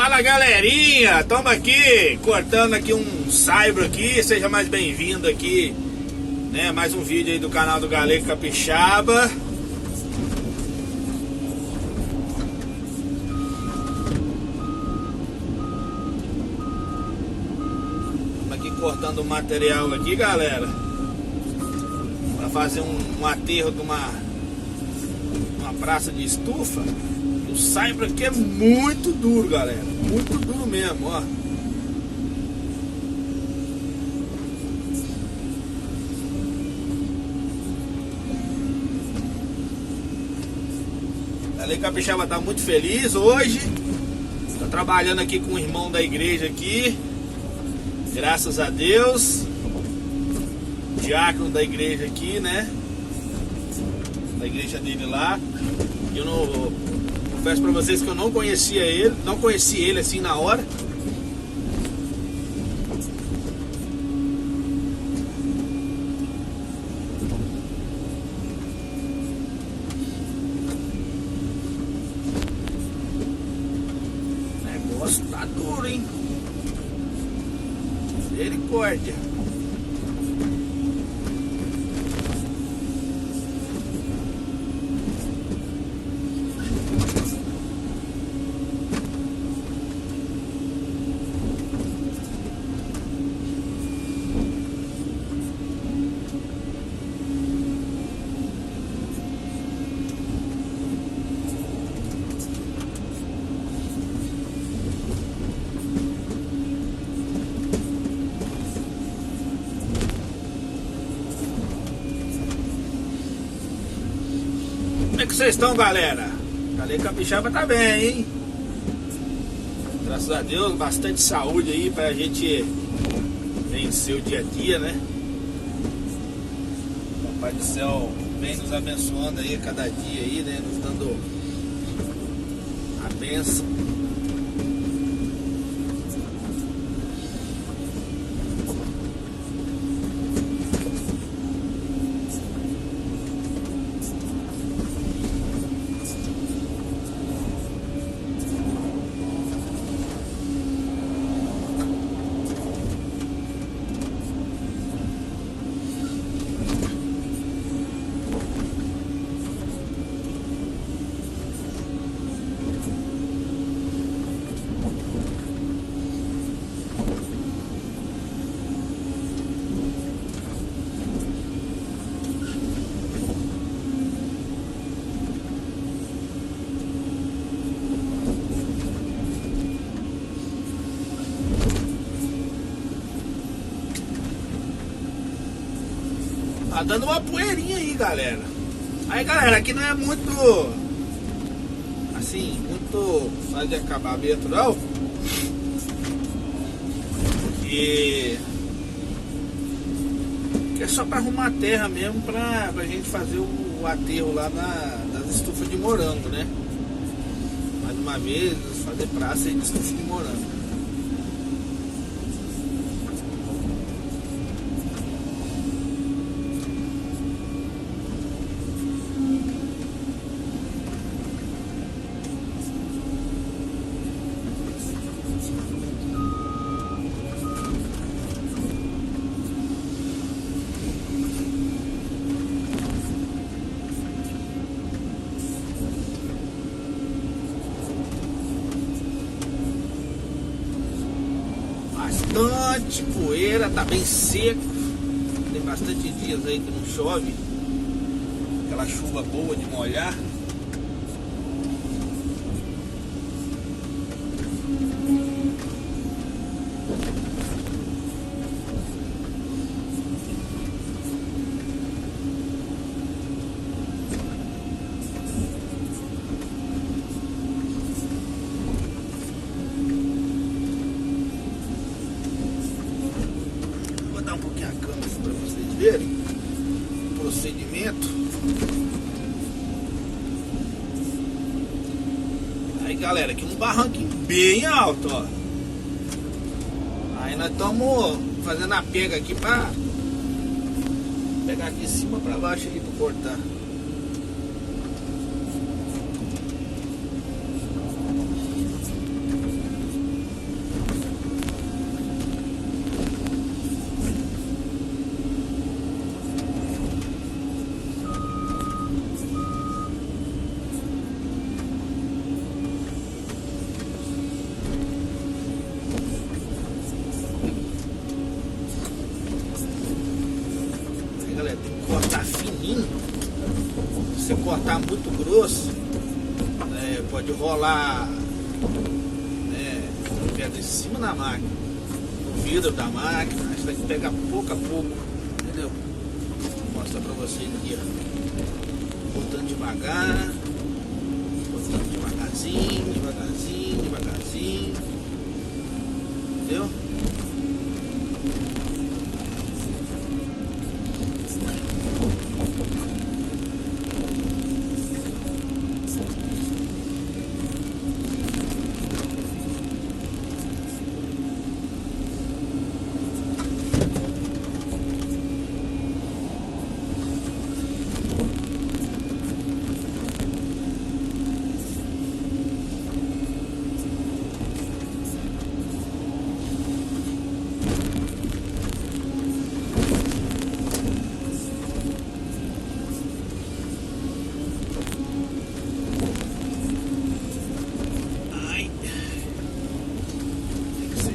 Fala galerinha, tamo aqui cortando aqui um saibro aqui, seja mais bem-vindo aqui, né? Mais um vídeo aí do canal do Galego Capixaba. Tamo aqui cortando o material aqui, galera, pra fazer um aterro de uma praça de estufa. O saibro aqui é muito duro, galera, muito duro mesmo, ó. A Galego Capixaba tá muito feliz hoje. Tá trabalhando aqui com o irmão da igreja aqui, graças a Deus. Diácono da igreja aqui, né? Da igreja dele lá. Eu não confesso pra vocês que eu não conhecia ele, não conheci ele assim na hora. O negócio tá duro, hein? Misericórdia. Como é que vocês estão, galera? Galego Capixaba tá bem, hein? Graças a Deus, bastante saúde aí pra gente vencer o dia a dia, né? O Papai do Céu vem nos abençoando aí a cada dia aí, né? Nos dando a bênção. Tá dando uma poeirinha aí, galera. Aí, galera, aqui não é muito assim, muito só de acabamento não, que é só para arrumar a terra mesmo, pra gente fazer o aterro lá das estufas de morango, né? Mais uma vez, fazer praça aí de estufa de morango. Bastante poeira, tá bem seco. Tem bastante dias aí que não chove. Aquela chuva boa de molhar. Um pouquinho a câmera para vocês verem o procedimento. Aí, galera, aqui um barranquinho bem alto, ó. Aí nós estamos fazendo a pega aqui para pegar aqui de cima para baixo ali para cortar. você cortar muito grosso, pode rolar pedra em cima da máquina, no vidro da máquina. A gente tem que pegar pouco a pouco, entendeu? Vou mostrar pra vocês aqui, ó. Botando devagar, botando devagarzinho, devagarzinho, devagarzinho, entendeu?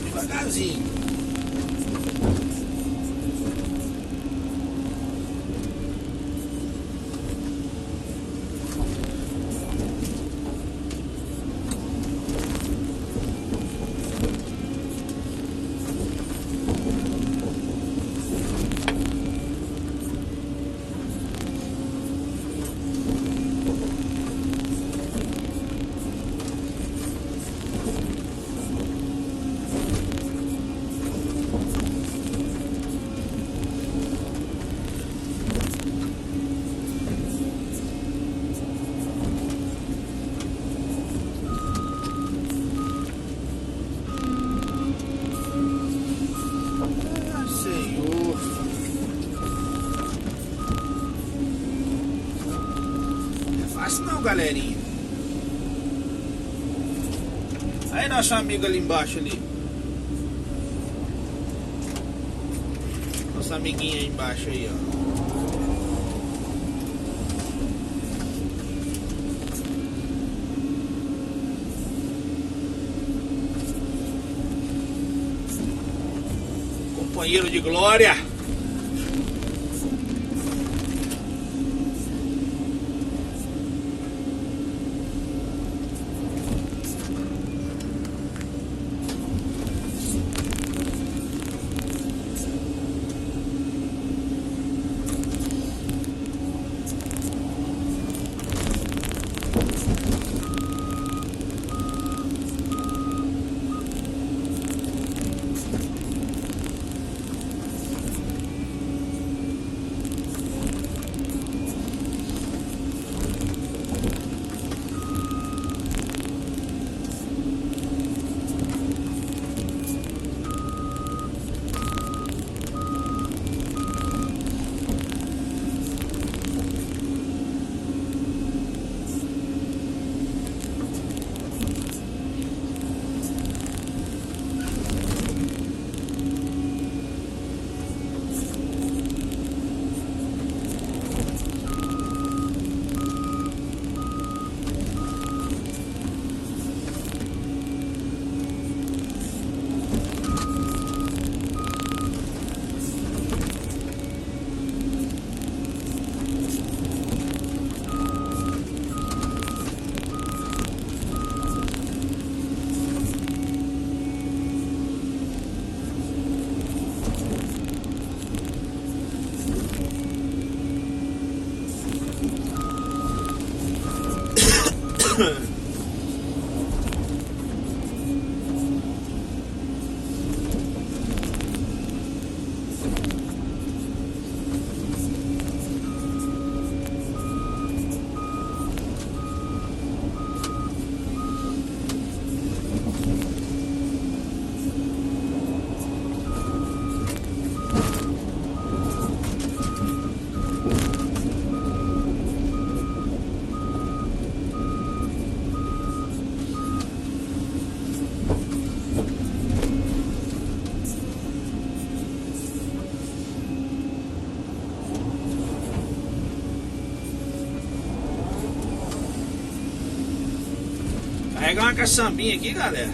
Devagarzinho. Não, galerinha. Aí nosso amigo ali embaixo ali. Nossa amiguinha aí embaixo aí, ó. Companheiro de glória. Carregar uma caçambinha aqui, galera.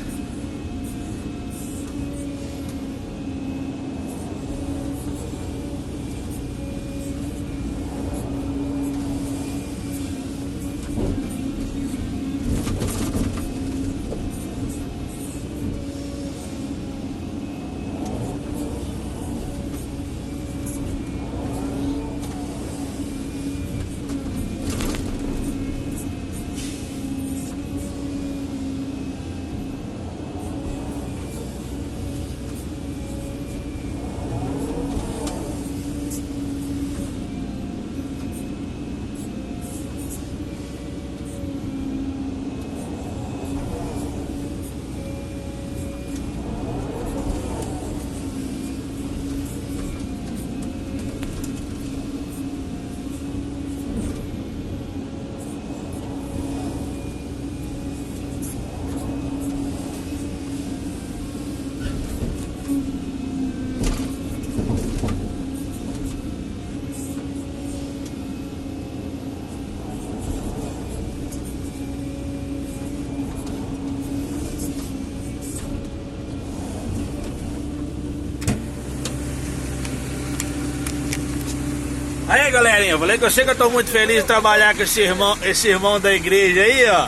Aí, galerinha, falei que eu sei que eu tô muito feliz de trabalhar com esse irmão da igreja aí, ó.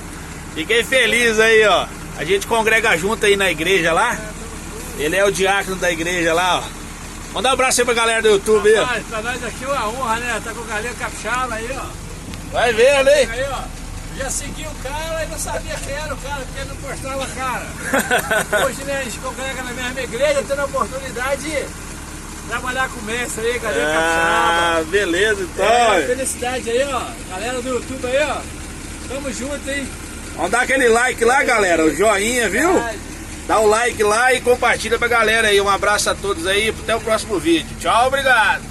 Fiquei feliz aí, ó. A gente congrega junto aí na igreja lá. Ele é o diácono da igreja lá, ó. Manda um abraço aí pra galera do YouTube aí, ó. Rapaz, pra nós aqui é uma honra, né? Tá com o Galera Capixaba aí, ó. Vai vendo aí. Aí, ó. Já segui o cara e não sabia quem era o cara, porque ele não mostrava a cara. Hoje, né, a gente congrega na mesma igreja, tendo a oportunidade de trabalhar com o mestre aí, Galera Capixaba. Ah, beleza, então. Felicidade aí, ó. Galera do YouTube aí, ó. Tamo junto, hein? Vamos dar aquele like lá, galera, o joinha, viu? Dá o like lá e compartilha pra galera aí. Um abraço a todos aí, até o próximo vídeo. Tchau, obrigado.